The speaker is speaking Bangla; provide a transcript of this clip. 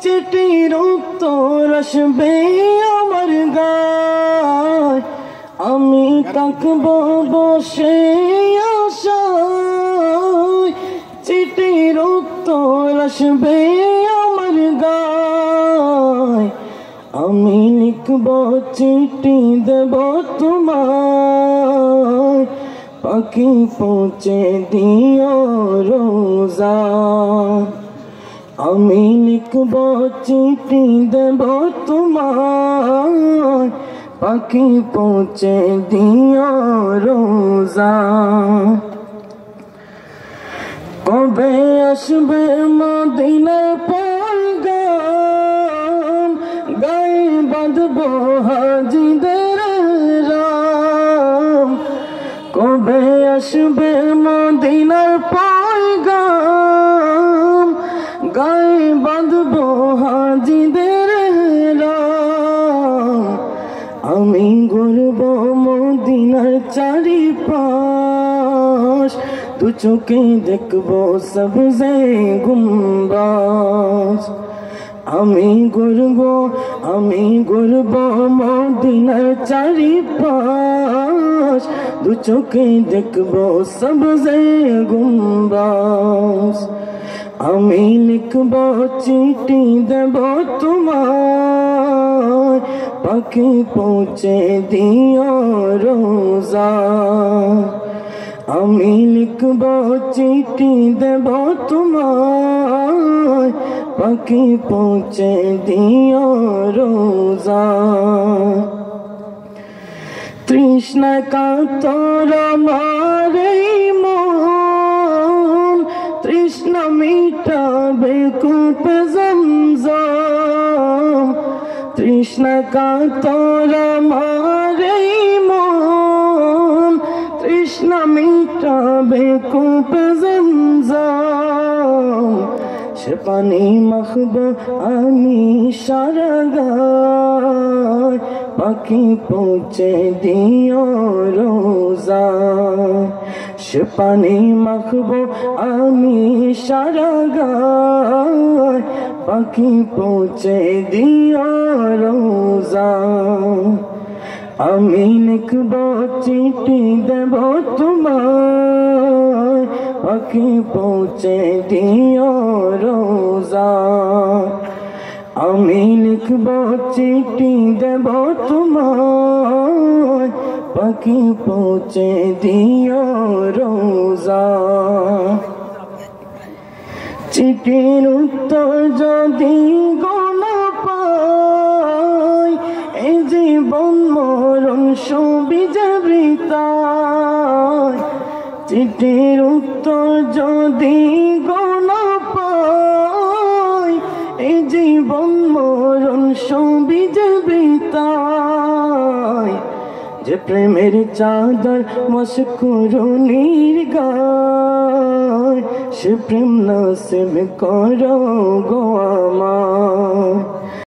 চিঠির উত্তর আসবে আমার গায়, আমি থাকবো বসে আশায়। চিঠির উত্তর আসবে আমার গায়, আমি লিখব চিঠি দেব তোমায়, পাখি পৌঁছে দিও রোজা। আমি লিখব চিঠি দেব তোমায়, পাখি পৌঁছে দিও রোজা। কবে আসবে মদিনার পয়গাম, গায়ে বাঁধবো হাজিদের রাম। কবে আসবে মদিনার পয়গাম, গায়ে বাঁধবো হাজিদের রাম। আমি ঘুরব মদিনার চারিপাশ, দু চোখে দেখবো সবজে গুম্বাজ। আমি ঘুরব মদিনার চারিপাশ, দু চোখে দেখবো সবজে গুম্বাজ। আমি লিখব চিঠি দেব তোমায়, পাখি পৌঁছে দিও রোজা। আমি লিখব চিঠি দেব তোমায়, পাখি পৌঁছে দিও রোজা। তৃষ্ণা কাতর আমার এই মন, তৃষ্ণা মিটাবে কূপ জমজম। তৃষ্ণা কাতর আমার এই মন, তৃষ্ণা মিটাবে কূপ জমজম। সে পানি মাখবো আমি সারা গায়, পাখি পৌঁছে দিও রোজা। সে পানি মাখবো আমি সারা গায়, পাখি পৌঁছে দিও রোজা। আমি লিখব চিঠি দেব তোমায়, পাখি পৌঁছে দিও রোজা। আমি লিখব চিঠি দেব তোমায়, পাখি পৌঁছে দিও রোজা। চিঠির উত্তর যদি গোনা পাই, এই জীবন মরণ সবিজে বৃথায়। চিঠির উত্তর যদি গোনা পাই, এই জীবন মরণ সবিজে বৃথায়। যে প্রেমের চাদর মশকুরুনির গায়, সে প্রেম নসিব করো গো আমার।